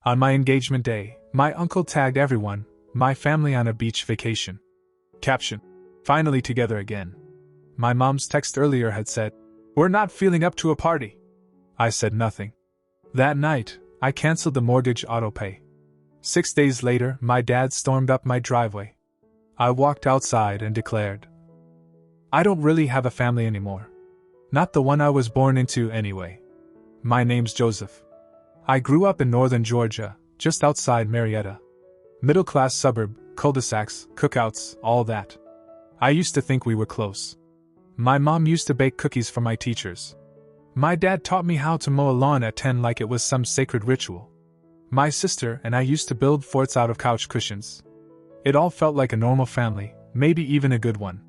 On my engagement day, my uncle tagged everyone, my family on a beach vacation. Caption: finally together again. My mom's text earlier had said, "We're not feeling up to a party." I said nothing. That night, I canceled the mortgage autopay. 6 days later, my dad stormed up my driveway. I walked outside and declared, "I don't really have a family anymore. Not the one I was born into anyway. My name's Joseph. I grew up in northern Georgia, just outside Marietta. Middle-class suburb, cul-de-sacs, cookouts, all that. I used to think we were close. My mom used to bake cookies for my teachers. My dad taught me how to mow a lawn at 10 like it was some sacred ritual. My sister and I used to build forts out of couch cushions. It all felt like a normal family, maybe even a good one.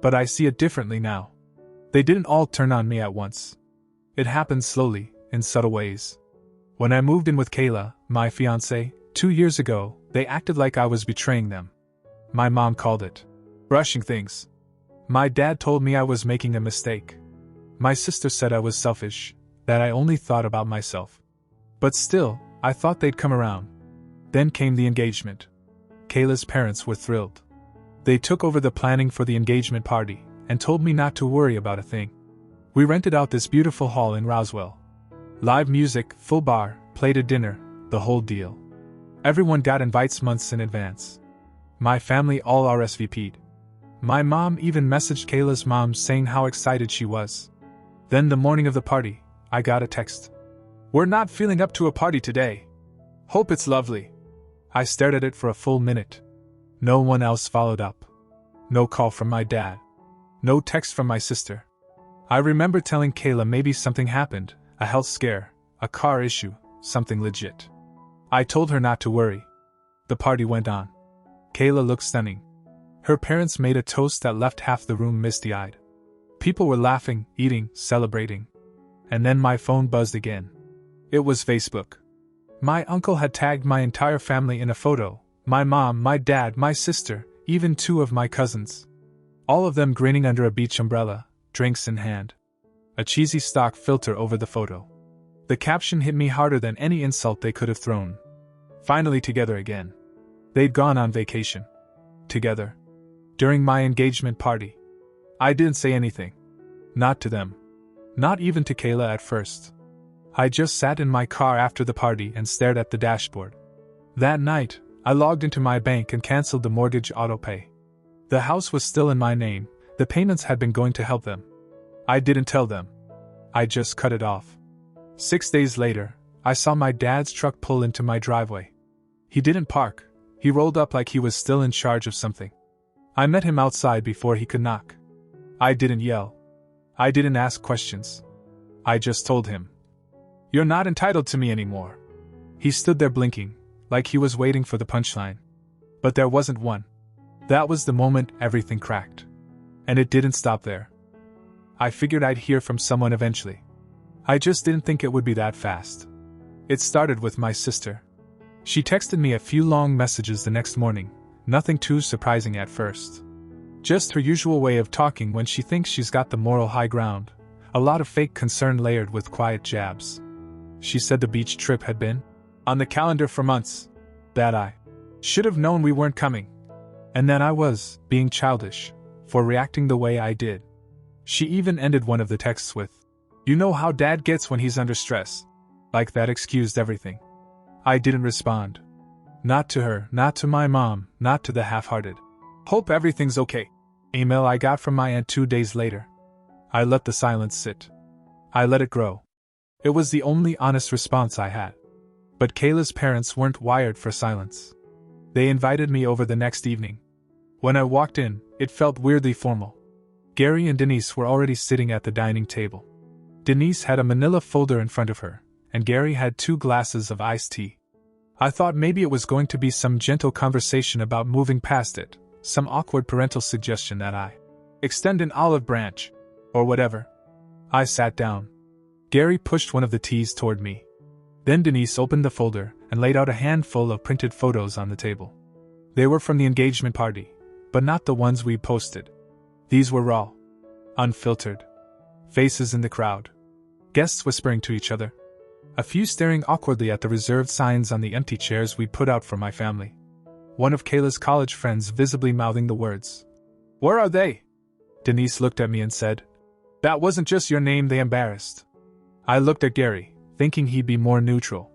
But I see it differently now. They didn't all turn on me at once. It happened slowly, in subtle ways. When I moved in with Kayla, my fiancée, 2 years ago, they acted like I was betraying them. My mom called it rushing things. My dad told me I was making a mistake. My sister said I was selfish, that I only thought about myself. But still, I thought they'd come around. Then came the engagement. Kayla's parents were thrilled. They took over the planning for the engagement party and told me not to worry about a thing. We rented out this beautiful hall in Roswell. Live music, full bar, plated dinner, the whole deal. Everyone got invites months in advance. My family all RSVP'd. My mom even messaged Kayla's mom saying how excited she was. Then the morning of the party, I got a text. "We're not feeling up to a party today. Hope it's lovely." I stared at it for a full minute. No one else followed up. No call from my dad. No text from my sister. I remember telling Kayla maybe something happened, a health scare, a car issue, something legit. I told her not to worry. The party went on. Kayla looked stunning. Her parents made a toast that left half the room misty-eyed. People were laughing, eating, celebrating. And then my phone buzzed again. It was Facebook. My uncle had tagged my entire family in a photo, my mom, my dad, my sister, even 2 of my cousins. All of them grinning under a beach umbrella, drinks in hand. A cheesy stock filter over the photo. The caption hit me harder than any insult they could have thrown. Finally together again. They'd gone on vacation. Together. During my engagement party. I didn't say anything. Not to them. Not even to Kayla at first. I just sat in my car after the party and stared at the dashboard. That night, I logged into my bank and canceled the mortgage autopay. The house was still in my name, the payments had been going to help them. I didn't tell them. I just cut it off. 6 days later, I saw my dad's truck pull into my driveway. He didn't park, he rolled up like he was still in charge of something. I met him outside before he could knock. I didn't yell. I didn't ask questions. I just told him, "You're not entitled to me anymore." He stood there blinking, like he was waiting for the punchline. But there wasn't one. That was the moment everything cracked. And it didn't stop there. I figured I'd hear from someone eventually. I just didn't think it would be that fast. It started with my sister. She texted me a few long messages the next morning, nothing too surprising at first. Just her usual way of talking when she thinks she's got the moral high ground, a lot of fake concern layered with quiet jabs. She said the beach trip had been on the calendar for months, that I should have known we weren't coming, and that I was being childish for reacting the way I did. She even ended one of the texts with, "You know how Dad gets when he's under stress." Like that excused everything. I didn't respond. Not to her, not to my mom, not to the half-hearted "Hope everything's okay" email I got from my aunt 2 days later. I let the silence sit. I let it grow. It was the only honest response I had. But Kayla's parents weren't wired for silence. They invited me over the next evening. When I walked in, it felt weirdly formal. Gary and Denise were already sitting at the dining table. Denise had a manila folder in front of her, and Gary had 2 glasses of iced tea. I thought maybe it was going to be some gentle conversation about moving past it, some awkward parental suggestion that I extend an olive branch, or whatever. I sat down. Gary pushed one of the teas toward me. Then Denise opened the folder and laid out a handful of printed photos on the table. They were from the engagement party, but not the ones we posted. These were raw, unfiltered. Faces in the crowd. Guests whispering to each other. A few staring awkwardly at the reserved signs on the empty chairs we put out for my family. One of Kayla's college friends visibly mouthing the words. "Where are they?" Denise looked at me and said, "That wasn't just your name they embarrassed." I looked at Gary, thinking he'd be more neutral.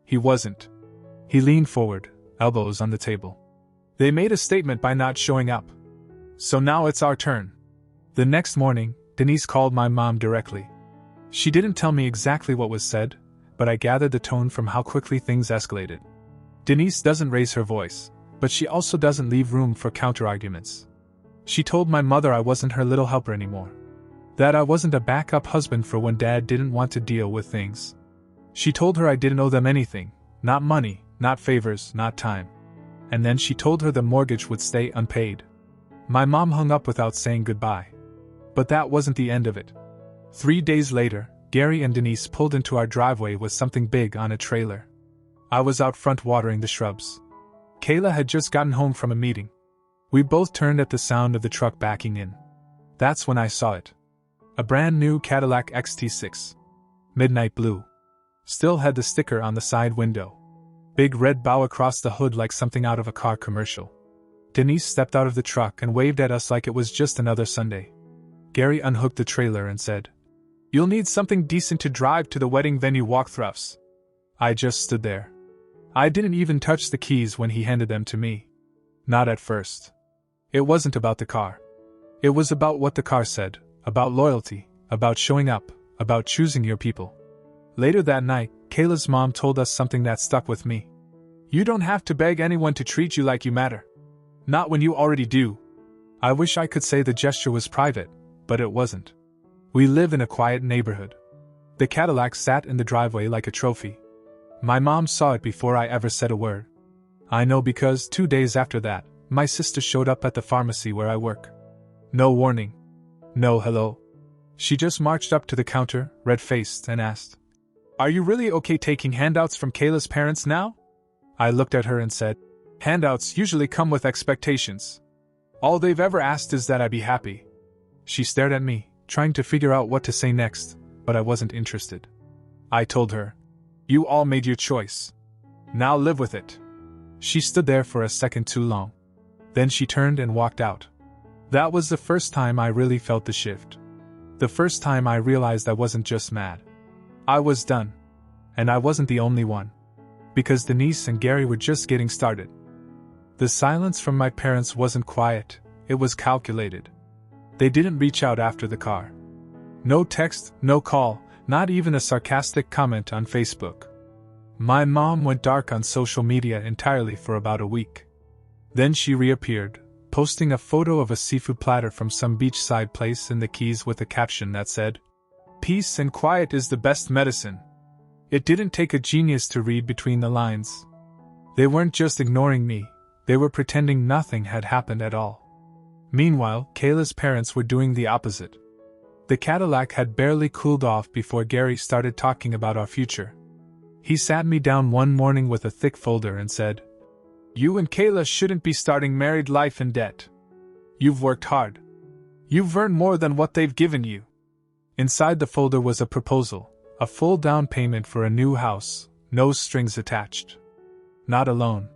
He wasn't. He leaned forward, elbows on the table. "They made a statement by not showing up. So now it's our turn." The next morning, Denise called my mom directly. She didn't tell me exactly what was said, but I gathered the tone from how quickly things escalated. Denise doesn't raise her voice, but she also doesn't leave room for counterarguments. She told my mother I wasn't her little helper anymore. That I wasn't a backup husband for when Dad didn't want to deal with things. She told her I didn't owe them anything, not money, not favors, not time. And then she told her the mortgage would stay unpaid. My mom hung up without saying goodbye. But that wasn't the end of it. 3 days later, Gary and Denise pulled into our driveway with something big on a trailer. I was out front watering the shrubs. Kayla had just gotten home from a meeting. We both turned at the sound of the truck backing in. That's when I saw it. A brand new Cadillac XT6. Midnight blue. Still had the sticker on the side window. Big red bow across the hood like something out of a car commercial. Denise stepped out of the truck and waved at us like it was just another Sunday. Gary unhooked the trailer and said, "You'll need something decent to drive to the wedding venue walkthroughs." I just stood there. I didn't even touch the keys when he handed them to me. Not at first. It wasn't about the car. It was about what the car said, about loyalty, about showing up, about choosing your people. Later that night, Kayla's mom told us something that stuck with me. "You don't have to beg anyone to treat you like you matter. Not when you already do." I wish I could say the gesture was private, but it wasn't. We live in a quiet neighborhood. The Cadillac sat in the driveway like a trophy. My mom saw it before I ever said a word. I know because 2 days after that, my sister showed up at the pharmacy where I work. No warning. No hello. She just marched up to the counter, red-faced, and asked, "Are you really okay taking handouts from Kayla's parents now?" I looked at her and said, "Handouts usually come with expectations. All they've ever asked is that I be happy." She stared at me, trying to figure out what to say next, but I wasn't interested. I told her, "You all made your choice. Now live with it." She stood there for a second too long. Then she turned and walked out. That was the first time I really felt the shift. The first time I realized I wasn't just mad. I was done. And I wasn't the only one. Because Denise and Gary were just getting started. The silence from my parents wasn't quiet, it was calculated. They didn't reach out after the car. No text, no call, not even a sarcastic comment on Facebook. My mom went dark on social media entirely for about a week. Then she reappeared, posting a photo of a seafood platter from some beachside place in the Keys with a caption that said, "Peace and quiet is the best medicine." It didn't take a genius to read between the lines. They weren't just ignoring me, they were pretending nothing had happened at all. Meanwhile, Kayla's parents were doing the opposite. The Cadillac had barely cooled off before Gary started talking about our future. He sat me down one morning with a thick folder and said, "You and Kayla shouldn't be starting married life in debt. You've worked hard. You've earned more than what they've given you." Inside the folder was a proposal, a full down payment for a new house, no strings attached. Not a loan.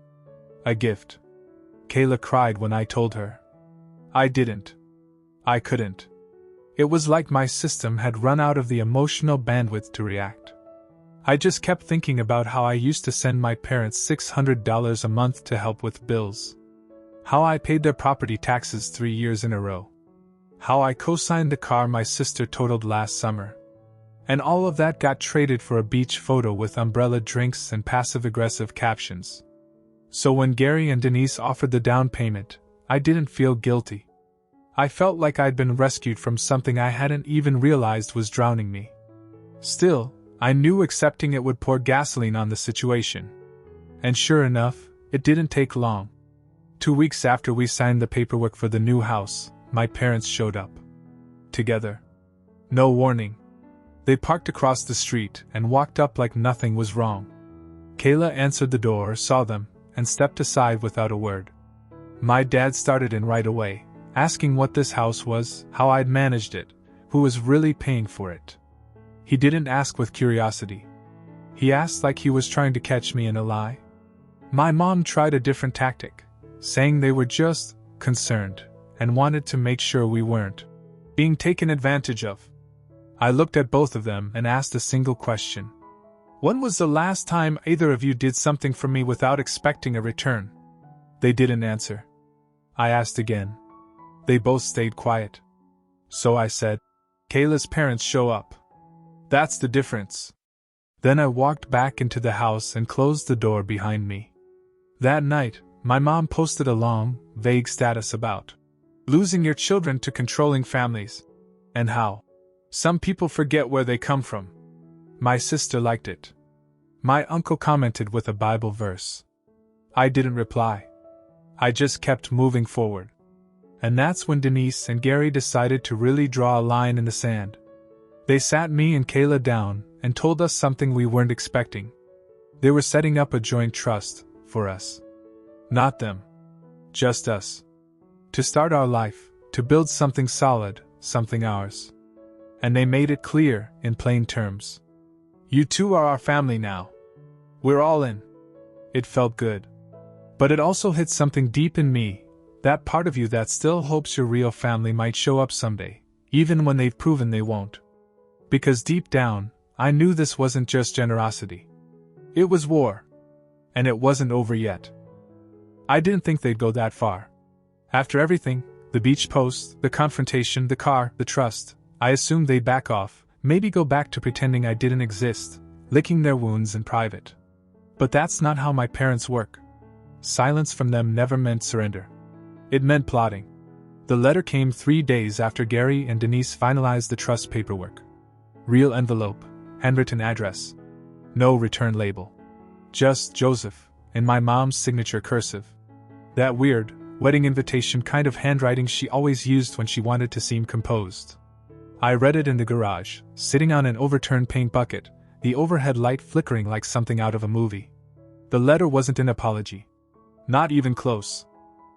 A gift. Kayla cried when I told her. I didn't. I couldn't. It was like my system had run out of the emotional bandwidth to react. I just kept thinking about how I used to send my parents $600 a month to help with bills. How I paid their property taxes 3 years in a row. How I co-signed the car my sister totaled last summer. And all of that got traded for a beach photo with umbrella drinks and passive-aggressive captions. So when Gary and Denise offered the down payment, I didn't feel guilty. I felt like I'd been rescued from something I hadn't even realized was drowning me. Still, I knew accepting it would pour gasoline on the situation. And sure enough, it didn't take long. 2 weeks after we signed the paperwork for the new house, my parents showed up. Together. No warning. They parked across the street and walked up like nothing was wrong. Kayla answered the door, saw them, and stepped aside without a word. My dad started in right away, asking what this house was, how I'd managed it, who was really paying for it. He didn't ask with curiosity. he asked like he was trying to catch me in a lie. My mom tried a different tactic, saying they were just concerned and wanted to make sure we weren't being taken advantage of. I looked at both of them and asked a single question. When was the last time either of you did something for me without expecting a return? They didn't answer. I asked again. They both stayed quiet. So I said, Kayla's parents show up. That's the difference. Then I walked back into the house and closed the door behind me. That night, my mom posted a long, vague status about losing your children to controlling families, and how some people forget where they come from. My sister liked it. My uncle commented with a Bible verse. I didn't reply. I just kept moving forward. And that's when Denise and Gary decided to really draw a line in the sand. They sat me and Kayla down and told us something we weren't expecting. They were setting up a joint trust for us. Not them. Just us. To start our life, to build something solid, something ours. And they made it clear, in plain terms. You two are our family now. We're all in. It felt good. But it also hit something deep in me, that part of you that still hopes your real family might show up someday, even when they've proven they won't. Because deep down, I knew this wasn't just generosity. It was war. And it wasn't over yet. I didn't think they'd go that far. After everything, the beach post, the confrontation, the car, the trust, I assumed they'd back off, maybe go back to pretending I didn't exist, licking their wounds in private. But that's not how my parents work. Silence from them never meant surrender. It meant plotting. The letter came 3 days after Gary and Denise finalized the trust paperwork. Real envelope, handwritten address. No return label. Just Joseph, in my mom's signature cursive. That weird, wedding invitation kind of handwriting she always used when she wanted to seem composed. I read it in the garage, sitting on an overturned paint bucket, the overhead light flickering like something out of a movie. The letter wasn't an apology. Not even close.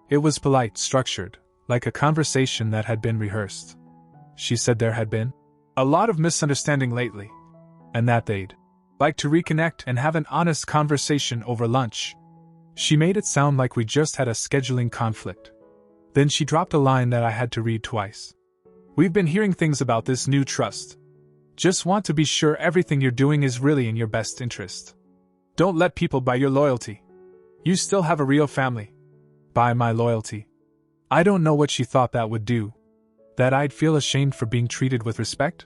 It was polite, structured, like a conversation that had been rehearsed. She said there had been a lot of misunderstanding lately, and that they'd like to reconnect and have an honest conversation over lunch. She made it sound like we just had a scheduling conflict. Then she dropped a line that I had to read twice. We've been hearing things about this new trust. Just want to be sure everything you're doing is really in your best interest. Don't let people buy your loyalty. You still have a real family. Buy my loyalty. I don't know what she thought that would do. That I'd feel ashamed for being treated with respect?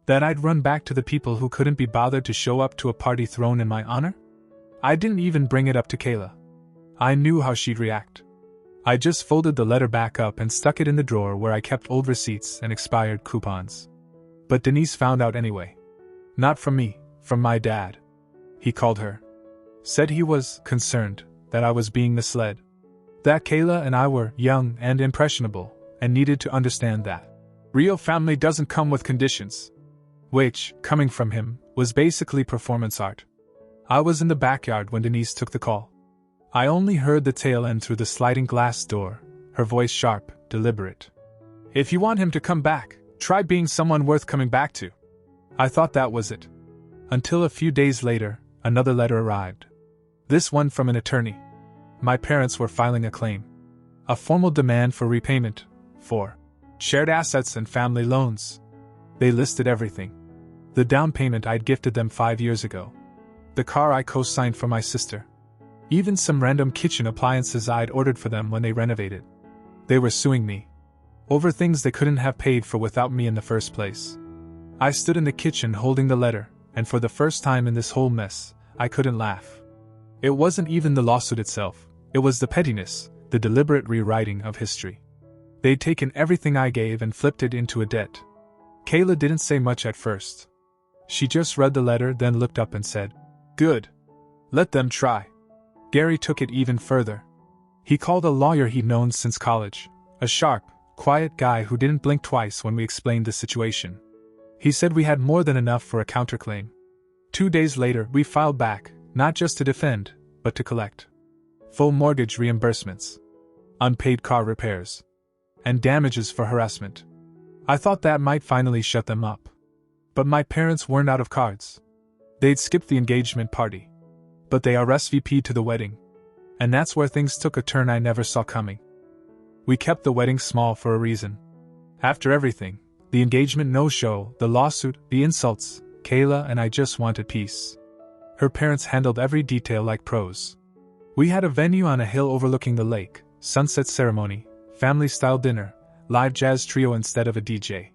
That I'd run back to the people who couldn't be bothered to show up to a party thrown in my honor? I didn't even bring it up to Kayla. I knew how she'd react. I just folded the letter back up and stuck it in the drawer where I kept old receipts and expired coupons. But Denise found out anyway. Not from me, from my dad. He called her. Said he was concerned that I was being misled. That Kayla and I were young and impressionable, and needed to understand that real family doesn't come with conditions. Which, coming from him, was basically performance art. I was in the backyard when Denise took the call. I only heard the tail end through the sliding glass door, her voice sharp, deliberate. If you want him to come back, try being someone worth coming back to. I thought that was it. Until a few days later, another letter arrived. This one from an attorney. My parents were filing a claim. A formal demand for repayment, for shared assets and family loans. They listed everything. The down payment I'd gifted them 5 years ago. The car I co-signed for my sister. Even some random kitchen appliances I'd ordered for them when they renovated. They were suing me. Over things they couldn't have paid for without me in the first place. I stood in the kitchen holding the letter, and for the first time in this whole mess, I couldn't laugh. It wasn't even the lawsuit itself, it was the pettiness, the deliberate rewriting of history. They'd taken everything I gave and flipped it into a debt. Kayla didn't say much at first. She just read the letter, then looked up and said, "Good. Let them try." Gary took it even further. He called a lawyer he'd known since college, a sharp, quiet guy who didn't blink twice when we explained the situation. He said we had more than enough for a counterclaim. 2 days later, we filed back, not just to defend, but to collect. Full mortgage reimbursements, unpaid car repairs, and damages for harassment. I thought that might finally shut them up. But my parents weren't out of cards. They'd skipped the engagement party. But they RSVP'd to the wedding. And that's where things took a turn I never saw coming. We kept the wedding small for a reason. After everything, the engagement no-show, the lawsuit, the insults, Kayla and I just wanted peace. Her parents handled every detail like pros. We had a venue on a hill overlooking the lake, sunset ceremony, family-style dinner, live jazz trio instead of a DJ.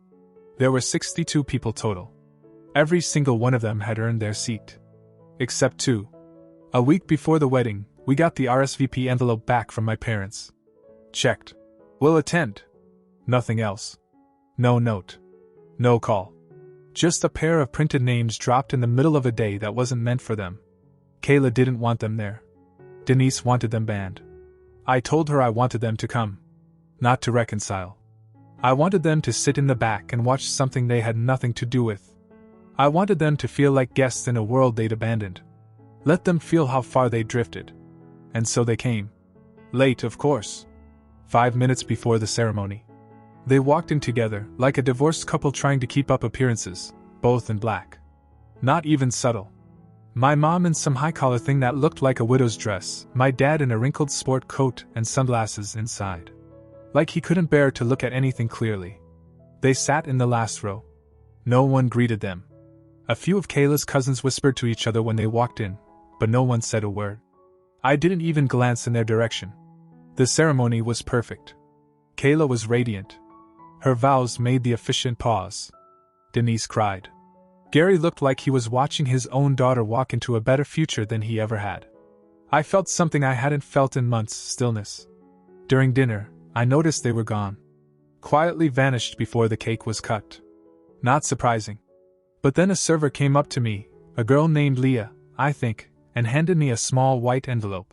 There were 62 people total. Every single one of them had earned their seat. Except 2. A week before the wedding, we got the RSVP envelope back from my parents. Checked. Will attend. Nothing else. No note. No call. Just a pair of printed names dropped in the middle of a day that wasn't meant for them. Kayla didn't want them there. Denise wanted them banned. I told her I wanted them to come. Not to reconcile. I wanted them to sit in the back and watch something they had nothing to do with. I wanted them to feel like guests in a world they'd abandoned. Let them feel how far they drifted. And so they came. Late, of course. 5 minutes before the ceremony. They walked in together, like a divorced couple trying to keep up appearances, both in black. Not even subtle. My mom in some high-collar thing that looked like a widow's dress, my dad in a wrinkled sport coat and sunglasses inside. Like he couldn't bear to look at anything clearly. They sat in the last row. No one greeted them. A few of Kayla's cousins whispered to each other when they walked in, but no one said a word. I didn't even glance in their direction. The ceremony was perfect. Kayla was radiant. Her vows made the officiant pause. Denise cried. Gary looked like he was watching his own daughter walk into a better future than he ever had. I felt something I hadn't felt in months, stillness. During dinner, I noticed they were gone. Quietly vanished before the cake was cut. Not surprising. But then a server came up to me, a girl named Leah, I think, and handed me a small white envelope.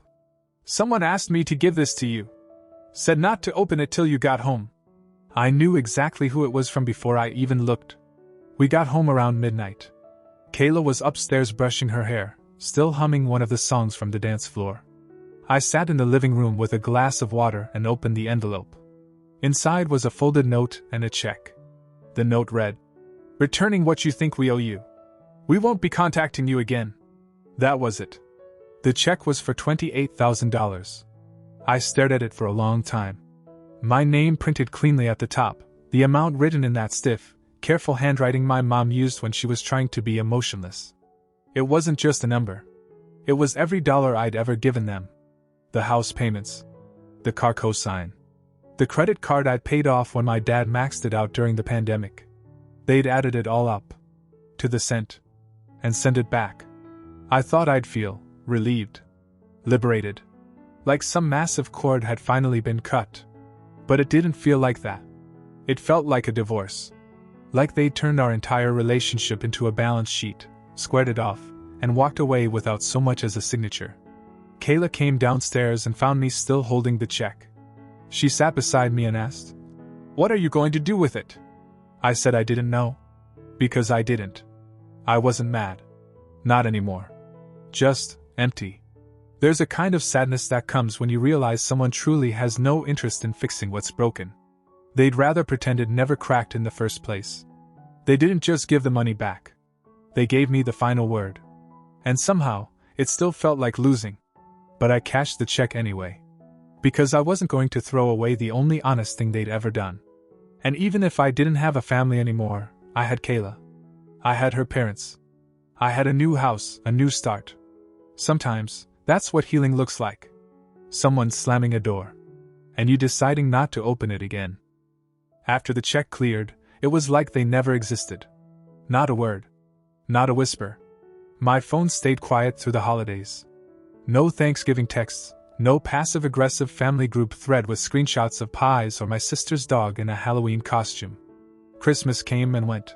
Someone asked me to give this to you. Said not to open it till you got home. I knew exactly who it was from before I even looked. We got home around midnight. Kayla was upstairs brushing her hair, still humming one of the songs from the dance floor. I sat in the living room with a glass of water and opened the envelope. Inside was a folded note and a check. The note read, "Returning what you think we owe you. We won't be contacting you again." That was it. The check was for $28,000. I stared at it for a long time. My name printed cleanly at the top, the amount written in that stiff, careful handwriting my mom used when she was trying to be emotionless. It wasn't just a number. It was every dollar I'd ever given them. The house payments. The car cosign. The credit card I'd paid off when my dad maxed it out during the pandemic. They'd added it all up. To the cent. And sent it back. I thought I'd feel relieved. Liberated. Like some massive cord had finally been cut. But it didn't feel like that. It felt like a divorce. Like they'd turned our entire relationship into a balance sheet, squared it off, and walked away without so much as a signature. Kayla came downstairs and found me still holding the check. She sat beside me and asked, "What are you going to do with it?" I said I didn't know. Because I didn't. I wasn't mad. Not anymore. Just empty. There's a kind of sadness that comes when you realize someone truly has no interest in fixing what's broken. They'd rather pretend it never cracked in the first place. They didn't just give the money back. They gave me the final word. And somehow, it still felt like losing. But I cashed the check anyway. Because I wasn't going to throw away the only honest thing they'd ever done. And even if I didn't have a family anymore, I had Kayla. I had her parents. I had a new house, a new start. Sometimes, that's what healing looks like. Someone slamming a door. And you deciding not to open it again. After the check cleared, it was like they never existed. Not a word. Not a whisper. My phone stayed quiet through the holidays. No Thanksgiving texts, no passive-aggressive family group thread with screenshots of pies or my sister's dog in a Halloween costume. Christmas came and went.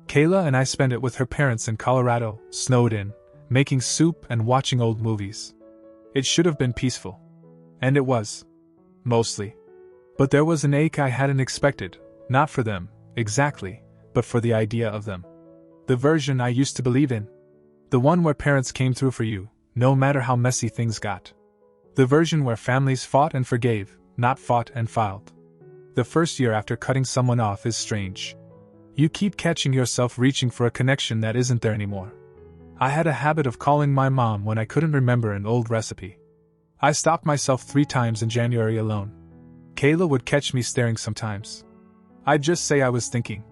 Kayla and I spent it with her parents in Colorado, snowed in, making soup and watching old movies. It should have been peaceful. And it was. Mostly. But there was an ache I hadn't expected, not for them, exactly, but for the idea of them. The version I used to believe in. The one where parents came through for you, no matter how messy things got. The version where families fought and forgave, not fought and filed. The first year after cutting someone off is strange. You keep catching yourself reaching for a connection that isn't there anymore. I had a habit of calling my mom when I couldn't remember an old recipe. I stopped myself 3 times in January alone. Kayla would catch me staring sometimes. I'd just say I was thinking.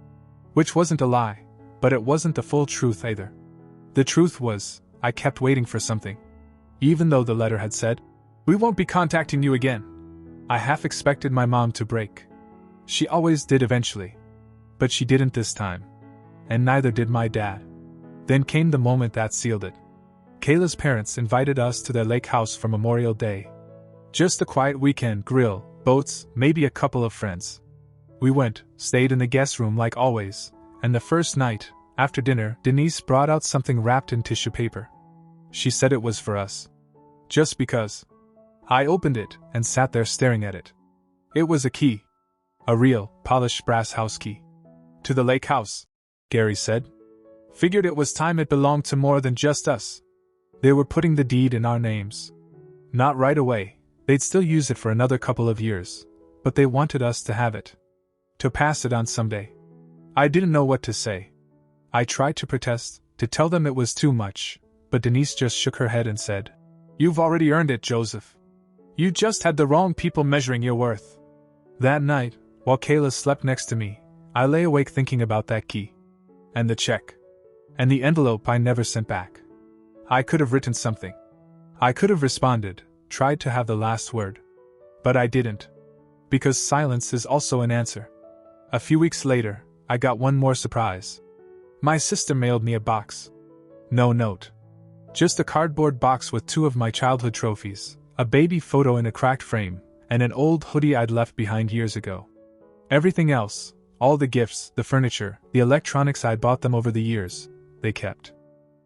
Which wasn't a lie, but it wasn't the full truth either. The truth was, I kept waiting for something. Even though the letter had said, "We won't be contacting you again." I half expected my mom to break. She always did eventually. But she didn't this time. And neither did my dad. Then came the moment that sealed it. Kayla's parents invited us to their lake house for Memorial Day. Just a quiet weekend, grill, boats, maybe a couple of friends. We went, stayed in the guest room like always, and the first night, after dinner, Denise brought out something wrapped in tissue paper. She said it was for us. Just because. I opened it and sat there staring at it. It was a key. A real, polished brass house key. "To the lake house," Gary said. "Figured it was time it belonged to more than just us." They were putting the deed in our names. Not right away, they'd still use it for another couple of years, but they wanted us to have it. To pass it on someday. I didn't know what to say. I tried to protest, to tell them it was too much, but Denise just shook her head and said, "You've already earned it, Joseph. You just had the wrong people measuring your worth." That night, while Kayla slept next to me, I lay awake thinking about that key. And the check. And the envelope I never sent back. I could have written something. I could have responded, tried to have the last word. But I didn't. Because silence is also an answer. A few weeks later, I got one more surprise. My sister mailed me a box. No note. Just a cardboard box with 2 of my childhood trophies, a baby photo in a cracked frame, and an old hoodie I'd left behind years ago. Everything else, all the gifts, the furniture, the electronics I'd bought them over the years, they kept.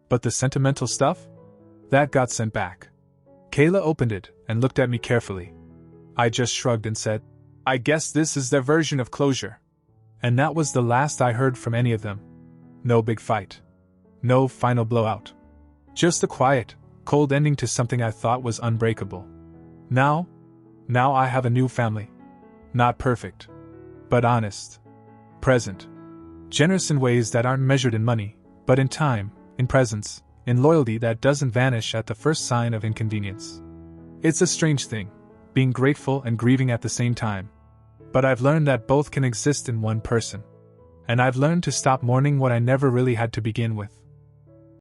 But the sentimental stuff? That got sent back. Kayla opened it and looked at me carefully. I just shrugged and said, "I guess this is their version of closure." And that was the last I heard from any of them. No big fight. No final blowout. Just a quiet, cold ending to something I thought was unbreakable. Now I have a new family. Not perfect. But honest. Present. Generous in ways that aren't measured in money, but in time, in presence, in loyalty that doesn't vanish at the first sign of inconvenience. It's a strange thing, being grateful and grieving at the same time. But I've learned that both can exist in one person. And I've learned to stop mourning what I never really had to begin with.